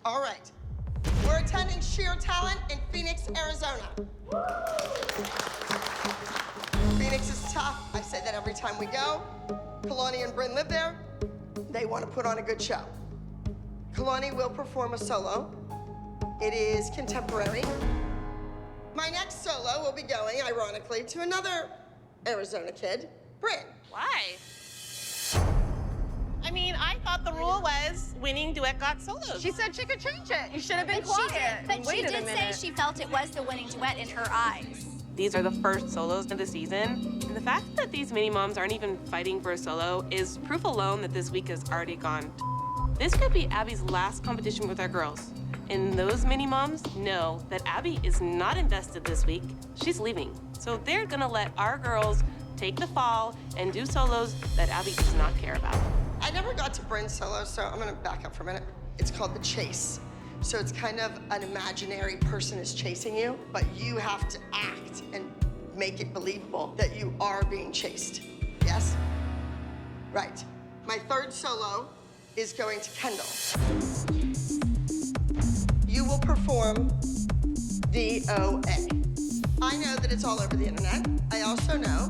All right. We're attending Sheer Talent in Phoenix, Arizona. Phoenix is tough. I say that every time we go. Kalani and Bryn live there. They want to put on a good show. Kalani will perform a solo. It is contemporary. My next solo will be going, ironically, to another Arizona kid, Bryn. Why? I mean, I thought the rule was winning duet got solos. She said she could change it. You should have been quiet. She did say she felt it was the winning duet in her eyes. These are the first solos of the season. And the fact that these mini moms aren't even fighting for a solo is proof alone that this week has already gone. This could be Abby's last competition with our girls. And those mini moms know that Abby is not invested this week. She's leaving. So they're gonna let our girls take the fall and do solos that Abby does not care about. I never got to Bryn's solo, so I'm gonna back up for a minute. It's called The Chase. So it's kind of an imaginary person is chasing you, but you have to act and make it believable that you are being chased. Yes? Right. My third solo is going to Kendall. You will perform DOA. I know that it's all over the internet. I also know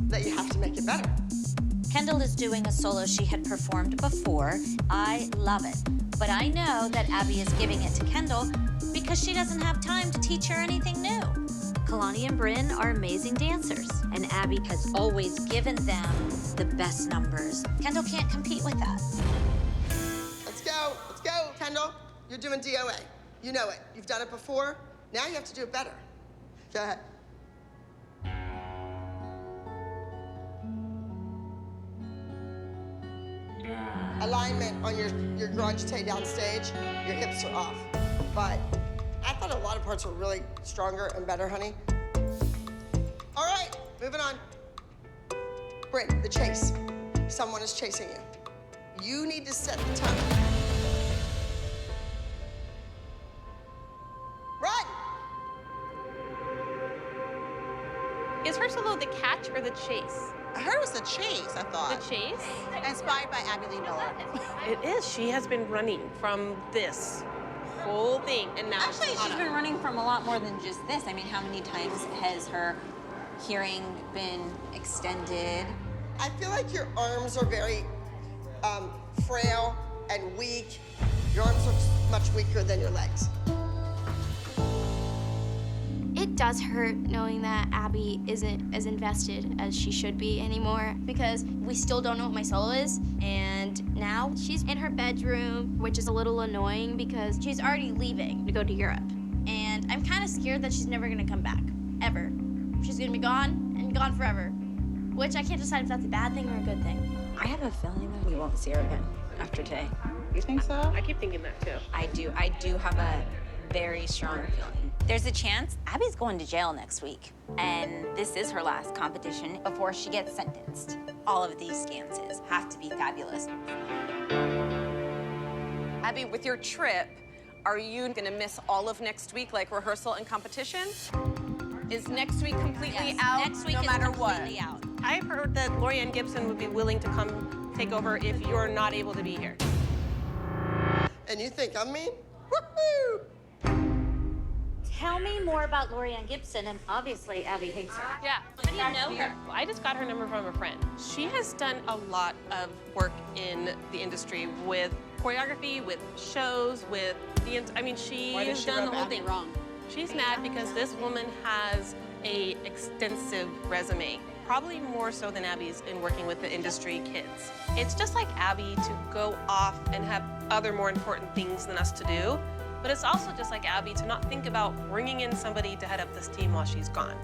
that you have to make it better. Kendall is doing a solo she had performed before. I love it. But I know that Abby is giving it to Kendall because she doesn't have time to teach her anything new. Kalani and Bryn are amazing dancers, and Abby has always given them the best numbers. Kendall can't compete with that. Let's go, Kendall. You're doing DOA. You know it. You've done it before. Now you have to do it better. Go ahead. Alignment on your grunge tay downstage, your hips are off. But I thought a lot of parts were really stronger and better, honey. All right, moving on. Bryn, The Chase. Someone is chasing you. You need to set the tone. Run! Is her solo the catch or the chase? Her was the chase, I thought. The chase? Inspired by Abby Lee Miller. It is. She has been running from this whole thing, and now Actually, she's been running from a lot more than just this. I mean, how many times has her hearing been extended? I feel like your arms are very frail and weak. Your arms look much weaker than your legs. It does hurt knowing that Abby isn't as invested as she should be anymore because we still don't know what my solo is. And now she's in her bedroom, which is a little annoying because she's already leaving to go to Europe. And I'm kind of scared that she's never gonna come back, ever. She's gonna be gone and gone forever, which I can't decide if that's a bad thing or a good thing. I have a feeling that we won't see her again after today. You think so? I keep thinking that too. I do have a very strong feeling. There's a chance Abby's going to jail next week, and this is her last competition before she gets sentenced. All of these dances have to be fabulous. Abby, with your trip, are you gonna miss all of next week, like rehearsal and competition? Is next week completely out, Next week no is matter what? completely out. I've heard that Lorianne Gibson would be willing to come take over if you're not able to be here. And you think I'm mean? Woohoo! Tell me more about Lorianne Gibson, and obviously Abby hates her. Yeah. How do you know her? Well, I just got her number from a friend. She has done a lot of work in the industry with choreography, with shows, with the, I mean, she has done the whole thing wrong. She's mad because this woman has a extensive resume, probably more so than Abby's in working with the industry kids. It's just like Abby to go off and have other more important things than us to do. But it's also just like Abby to not think about bringing in somebody to head up this team while she's gone.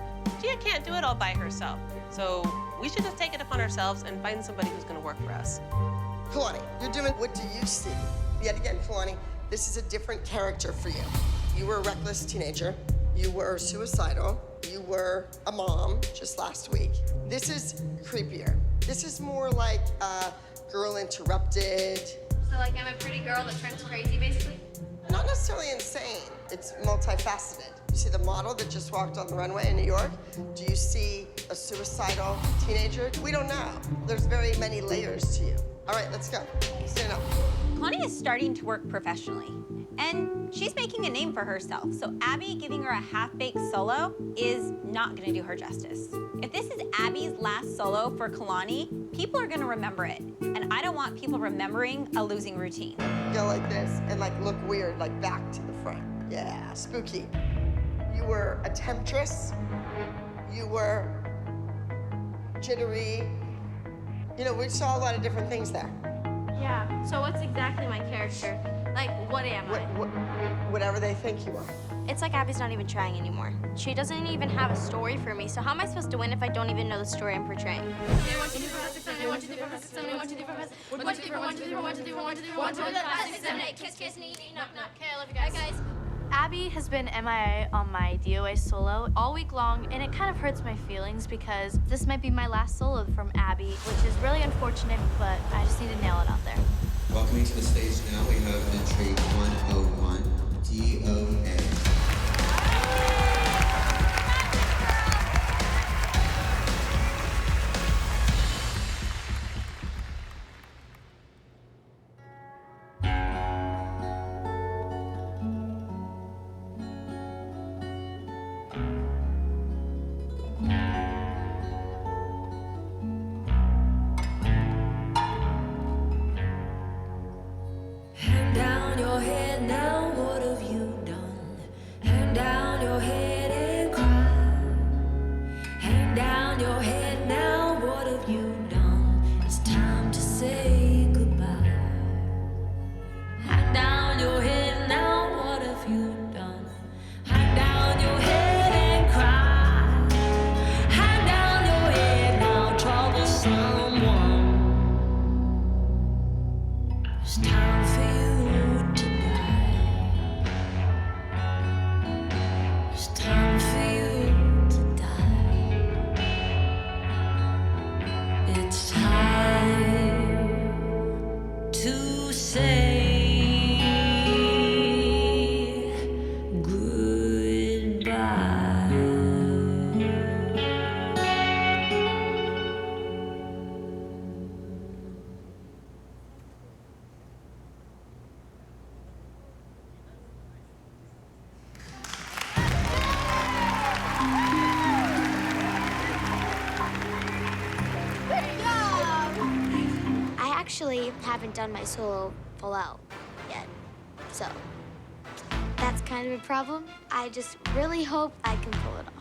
Gia can't do it all by herself. So we should just take it upon ourselves and find somebody who's gonna work for us. Kalani, you're doing What Do You See? Yet again, Kalani, this is a different character for you. You were a reckless teenager. You were suicidal. You were a mom just last week. This is creepier. This is more like Girl Interrupted. So like I'm a pretty girl that turns crazy, basically? Not necessarily insane. It's multifaceted. You see the model that just walked on the runway in New York? Do you see a suicidal teenager? We don't know. There's very many layers to you. All right, let's go. Stand up. Kalani is starting to work professionally, and she's making a name for herself. So Abby giving her a half-baked solo is not gonna do her justice. If this is Abby's last solo for Kalani, people are gonna remember it. And I don't want people remembering a losing routine. Go like this and like look weird, like back to the front. Yeah, spooky. You were a temptress. You were jittery. You know, we saw a lot of different things there. Yeah, so what's exactly my character? Like, what am I? Whatever they think you are. It's like Abby's not even trying anymore. She doesn't even have a story for me, so how am I supposed to win if I don't even know the story I'm portraying? Guys. Abby has been MIA on my DOA solo all week long, and it kind of hurts my feelings because this might be my last solo from Abby, which is really unfortunate, but I just need to nail it out there. Welcoming to the stage now, we have entry 101, DOA. Hang down your head now, what have you done? Hang down your head and cry. Hang down your head now, what have you done? It's time to say goodbye. Hang down your head now, what have you done? Hang down your head and cry. Hang down your head now, trouble someone. It's time for you to die. It's time for you to die. It's time to say goodbye. I actually haven't done my solo full out yet, so that's kind of a problem. I just really hope I can pull it off.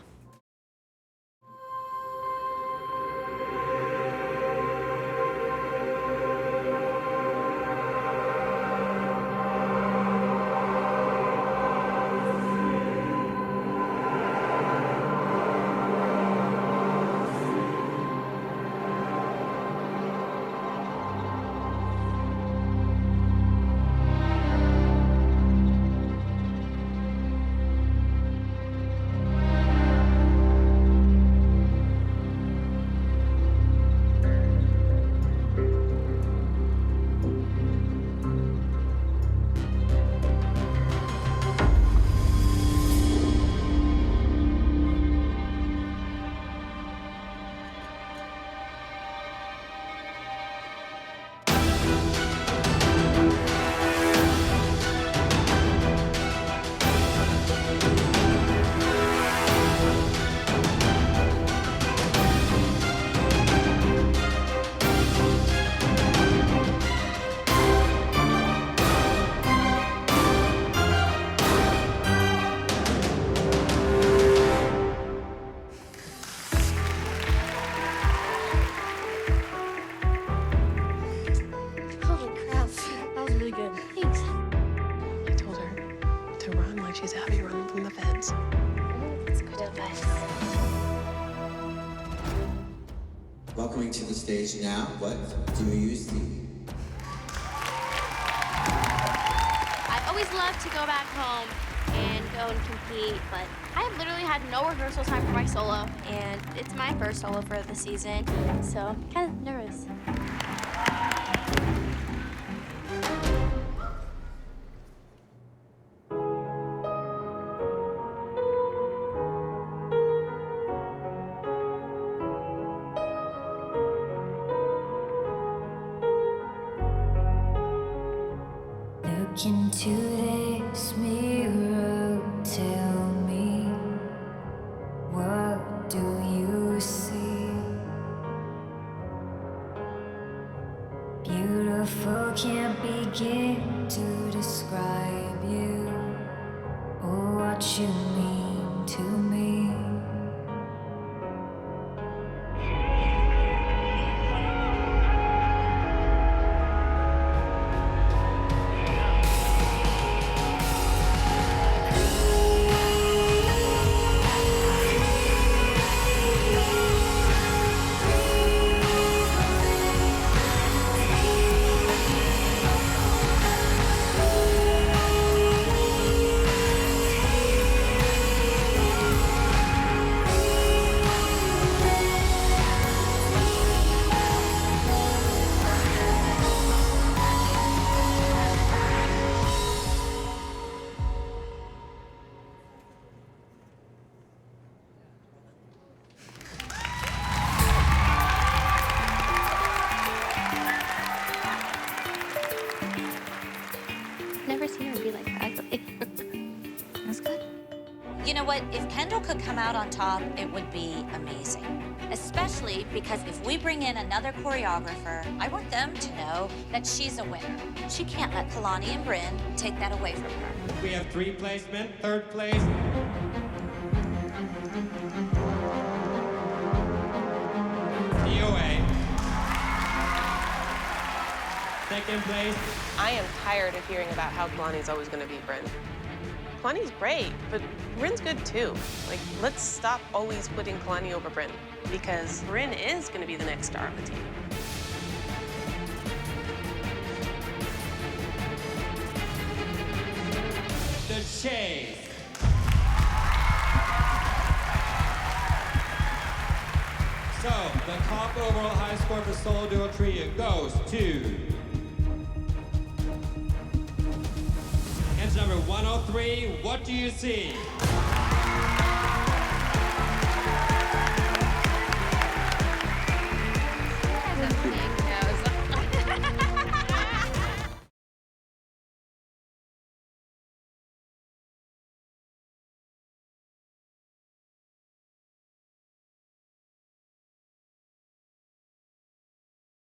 Holy crap, that was really good. Thanks. I told her to run like she's Abby running from the feds. That's good advice. Welcoming to the stage now, what do you see? I always love to go back home and go and compete, but I have literally had no rehearsal time for my solo, and it's my first solo for the season, so I'm kind of nervous. to this mirror, tell me, what do you see? Beautiful, can't begin to describe you or what you mean to me. Never seen her be like ugly. That's good. You know what? If Kendall could come out on top, it would be amazing. Especially because if we bring in another choreographer, I want them to know that she's a winner. She can't let Kalani and Bryn take that away from her. We have 3 placement, 3rd place. DOA. 2nd place. I am tired of hearing about how Kalani's always going to beat Bryn. Kalani's great, but Bryn's good too. Like, let's stop always putting Kalani over Bryn, because Bryn is going to be the next star of the team. The Chase. So, the top overall high score for solo duo trio goes to Answer number 103, what do you see?